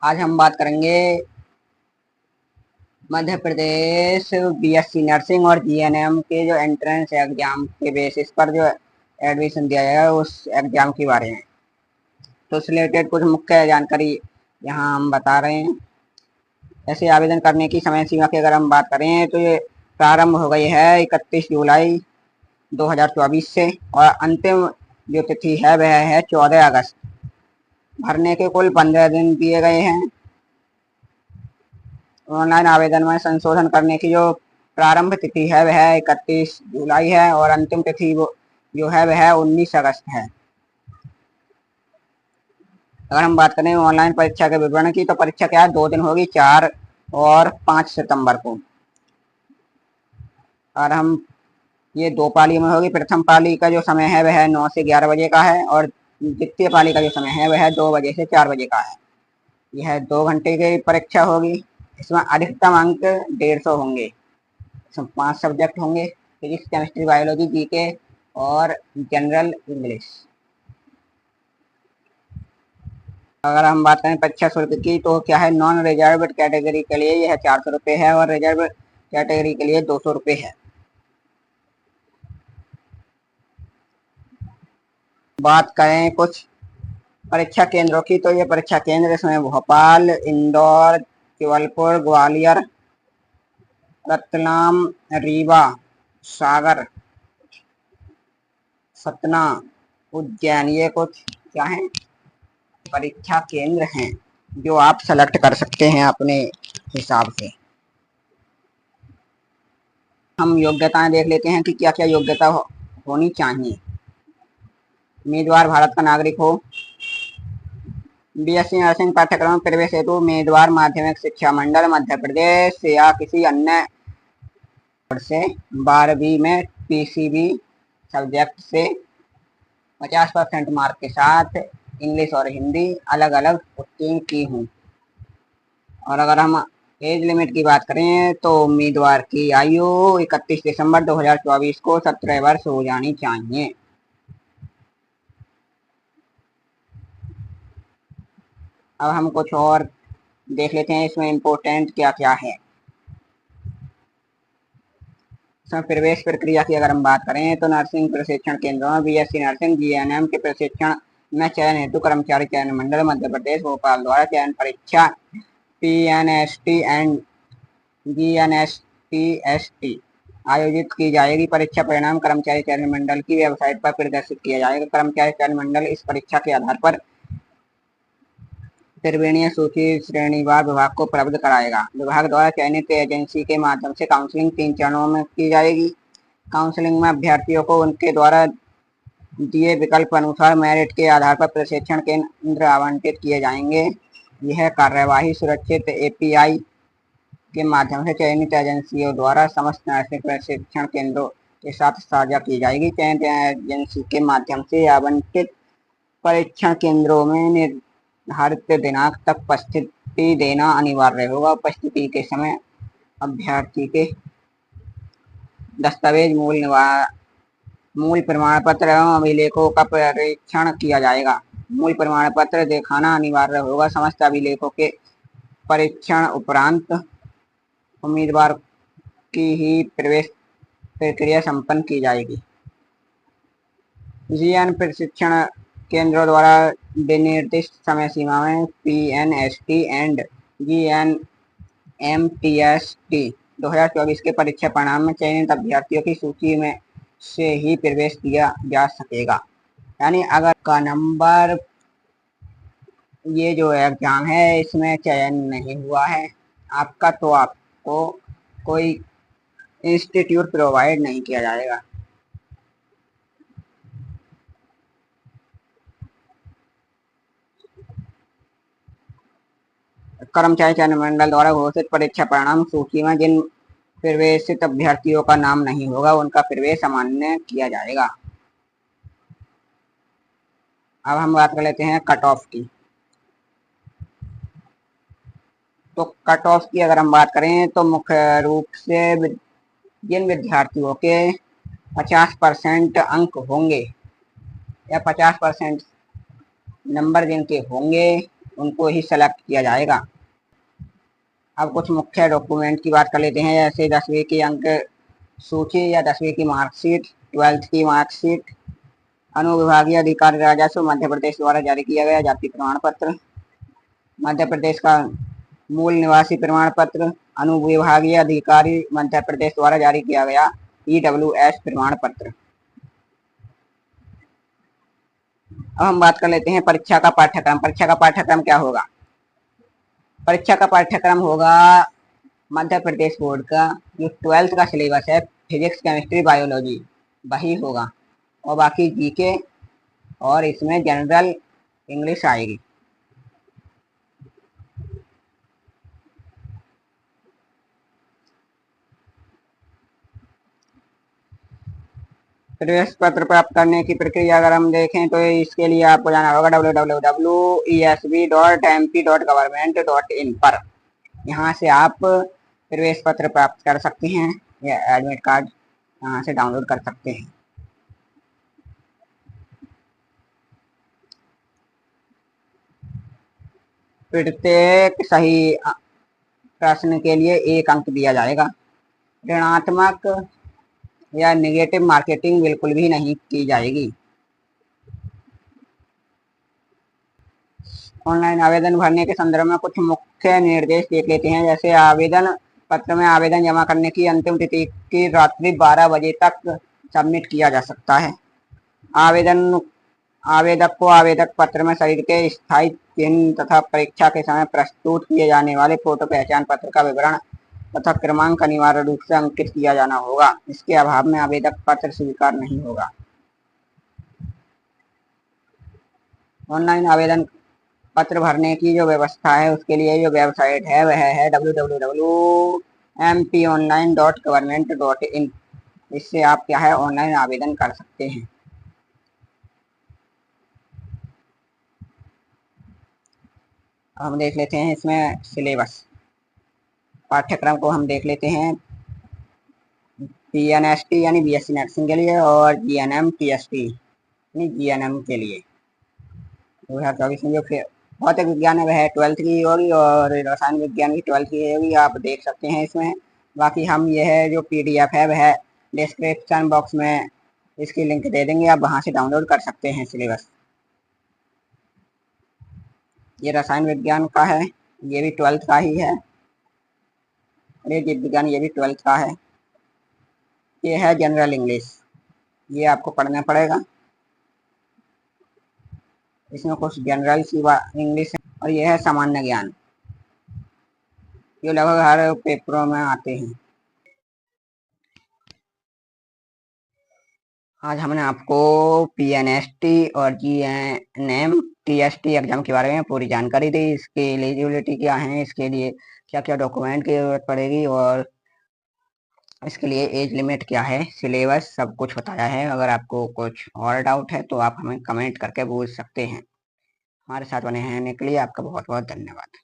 आज हम बात करेंगे मध्य प्रदेश बीएससी नर्सिंग और जीएनएम के जो एंट्रेंस एग्जाम के बेसिस पर जो एडमिशन दिया जाएगा उस एग्जाम के बारे में। तो उससे रिलेटेड कुछ मुख्य जानकारी यहाँ हम बता रहे हैं। ऐसे आवेदन करने की समय सीमा की अगर हम बात करें तो ये प्रारंभ हो गई है 31 जुलाई 2024 से और अंतिम जो तिथि है वह है 14 अगस्त। भरने के कुल 15 दिन दिए गए हैं। ऑनलाइन आवेदन में संशोधन करने की जो प्रारंभ तिथि है वह 31 जुलाई है और अंतिम तिथि जो है वह 19 अगस्त है। अगर हम बात करें ऑनलाइन परीक्षा के विवरण की तो परीक्षा क्या है, 2 दिन होगी, 4 और 5 सितंबर को। और हम ये 2 पाली में होगी। प्रथम पाली का जो समय है वह 9 से 11 बजे का है और द्वितीय पाली का जो समय है वह 2 बजे से 4 बजे का है। यह 2 घंटे की परीक्षा होगी। इसमें अधिकतम अंक 150 होंगे। इसमें 5 सब्जेक्ट होंगे, फिजिक्स, केमिस्ट्री, बायोलॉजी, जीके और जनरल इंग्लिश। अगर हम बात करें परीक्षा शुल्क की तो क्या है, नॉन रिजर्व कैटेगरी के लिए यह 400 रुपये है और रिजर्व कैटेगरी के लिए 200 रुपये है। बात करें कुछ परीक्षा केंद्रों की तो ये परीक्षा केंद्र इसमें भोपाल, इंदौर, जबलपुर, ग्वालियर, रतलाम, रीवा, सागर, सतना, उज्जैन, ये कुछ क्या है परीक्षा केंद्र हैं जो आप सेलेक्ट कर सकते हैं अपने हिसाब से। हम योग्यताएं देख लेते हैं कि क्या क्या योग्यता होनी चाहिए। उम्मीदवार भारत का नागरिक हो। बीएससी नर्सिंग पाठ्यक्रम में प्रवेश हेतु उम्मीदवार माध्यमिक शिक्षा मंडल मध्य प्रदेश या किसी अन्य से 12वीं में पीसीबी सब्जेक्ट से 50% मार्क के साथ इंग्लिश और हिंदी अलग अलग उत्तीर्ण की हूँ। और अगर हम एज लिमिट की बात करें तो उम्मीदवार की आयु 31 दिसंबर 2024 को 17 वर्ष हो जानी चाहिए। अब हम कुछ और देख लेते हैं इसमें इम्पोर्टेंट क्या क्या है। इसमें प्रवेश प्रक्रिया की अगर हम बात करें तो नर्सिंग प्रशिक्षण केंद्रों में बीएससी नर्सिंग जीएनएम के प्रशिक्षण में चयन हेतु कर्मचारी चयन मंडल मध्य प्रदेश भोपाल द्वारा चयन परीक्षा पीएनएसटी एंड जीएनएसटीएसटी आयोजित की जाएगी। परीक्षा परिणाम कर्मचारी चयन मंडल की वेबसाइट पर प्रदर्शित किया जाएगा। कर्मचारी चयन मंडल इस परीक्षा के आधार पर त्रिवेणीय सूची श्रेणीवार विभाग को उपलब्ध कराएगा। विभाग द्वारा चयनित एजेंसी के माध्यम से काउंसलिंग 3 चरणों में की जाएगी। काउंसलिंग में अभ्यर्थियों को उनके द्वारा दिए विकल्प अनुसार मेरिट के आधार पर प्रशिक्षण केंद्र आवंटित किए जाएंगे। यह कार्यवाही सुरक्षित एपीआई के माध्यम से चयनित एजेंसियों द्वारा समस्त नर्सिंग प्रशिक्षण केंद्रों के साथ साझा की जाएगी। चयनित एजेंसी के माध्यम से आवंटित परीक्षण केंद्रों में निर्धारित दिनांक तक उपस्थिति देना अनिवार्य होगा। उपस्थिति के समय अभ्यर्थी के दस्तावेज, मूल प्रमाण पत्र एवं अभिलेखों का परीक्षण किया जाएगा। मूल प्रमाण पत्र दिखाना अनिवार्य होगा। समस्त अभिलेखों के परीक्षण उपरांत उम्मीदवार की ही प्रवेश प्रक्रिया संपन्न की जाएगी। जीएन प्रशिक्षण केंद्रों द्वारा निर्दिष्ट समय सीमा में पीएनएसटी एंड जीएनएमटीएसटी 2024 के परीक्षा परिणाम में चयनित अभ्यर्थियों की सूची में से ही प्रवेश किया जा सकेगा। यानी अगर का नंबर ये जो एग्जाम है इसमें चयन नहीं हुआ है आपका तो आपको कोई इंस्टीट्यूट प्रोवाइड नहीं किया जाएगा। कर्मचारी चयन मंडल द्वारा घोषित परीक्षा परिणाम सूची में जिन प्रवेशित अभ्यर्थियों का नाम नहीं होगा उनका प्रवेश अमान्य किया जाएगा। अब हम बात कर लेते हैं कट ऑफ की। तो कट ऑफ की अगर हम बात करें तो मुख्य रूप से जिन विद्यार्थियों के 50% अंक होंगे या 50% नंबर जिनके होंगे उनको ही सेलेक्ट किया जाएगा। अब कुछ मुख्य डॉक्यूमेंट की बात कर लेते हैं, जैसे 10वीं की अंक सूची या 10वीं की मार्कशीट, 12th की मार्कशीट, अनुविभागीय अधिकारी राजस्व मध्य प्रदेश द्वारा जारी किया गया जाति प्रमाण पत्र, मध्य प्रदेश का मूल निवासी प्रमाण पत्र, अनुविभागीय अधिकारी मध्य प्रदेश द्वारा जारी किया गया EWS प्रमाण पत्र। अब हम बात कर लेते हैं परीक्षा का पाठ्यक्रम। परीक्षा का पाठ्यक्रम क्या होगा? परीक्षा का पाठ्यक्रम होगा मध्य प्रदेश बोर्ड का जो 12th का सिलेबस है, फिजिक्स केमिस्ट्री बायोलॉजी, वही होगा, और बाकी जीके और इसमें जनरल इंग्लिश आएगी। प्रवेश पत्र प्राप्त करने की प्रक्रिया अगर हम देखें तो इसके लिए आपको जाना होगा www.esb.mp.government.in पर। यहाँ से आप प्रवेश पत्र प्राप्त कर सकते हैं या एडमिट कार्ड यहाँ से डाउनलोड कर सकते हैं। प्रत्येक सही प्रश्न के लिए 1 अंक दिया जाएगा। ऋणात्मक या नेगेटिव मार्केटिंग बिल्कुल भी नहीं की जाएगी। ऑनलाइन आवेदन भरने के संदर्भ में कुछ मुख्य निर्देश देख लेते हैं। जैसे आवेदन पत्र में आवेदन जमा करने की अंतिम तिथि की रात्रि 12 बजे तक सबमिट किया जा सकता है। आवेदक को आवेदक पत्र में शरीर के स्थायी चिन्ह तथा परीक्षा के समय प्रस्तुत किए जाने वाले फोटो पहचान पत्र का विवरण तथा क्रमांक अनिवार्य रूप से अंकित किया जाना होगा। इसके अभाव में आवेदक पत्र स्वीकार नहीं होगा। ऑनलाइन आवेदन पत्र भरने की जो व्यवस्था है उसके लिए जो वेबसाइट है वह है www.mponline.government.in। इससे आप क्या है ऑनलाइन आवेदन कर सकते हैं। हम देख लेते हैं इसमें सिलेबस पाठ्यक्रम को हम देख लेते हैं। PNST यानी BSc नर्सिंग के लिए और GNM PST यानी GNM के लिए 2024 में जो भौतिक विज्ञान है वह 12th की होगी और रसायन विज्ञान की 12th की होगी, आप देख सकते हैं इसमें। बाकी हम यह जो PDF है वह डिस्क्रिप्शन बॉक्स में इसकी लिंक दे देंगे, आप वहां से डाउनलोड कर सकते हैं सिलेबस। ये रसायन विज्ञान का है, ये भी 12th का ही है। ये जीव विज्ञान ये भी 12th का है। ये है जनरल इंग्लिश, ये आपको पढ़ना पड़ेगा। इसमें कुछ जनरल सी इंग्लिश है और यह है सामान्य ज्ञान, ये लगभग हर पेपरों में आते हैं। आज हमने आपको PNST और GNM TST एग्जाम के बारे में पूरी जानकारी दी। इसकी एलिजिबिलिटी क्या है, इसके लिए क्या क्या डॉक्यूमेंट की जरूरत पड़ेगी और इसके लिए एज लिमिट क्या है, सिलेबस सब कुछ बताया है। अगर आपको कुछ और डाउट है तो आप हमें कमेंट करके पूछ सकते हैं। हमारे साथ बने रहने के लिए आपका बहुत बहुत धन्यवाद।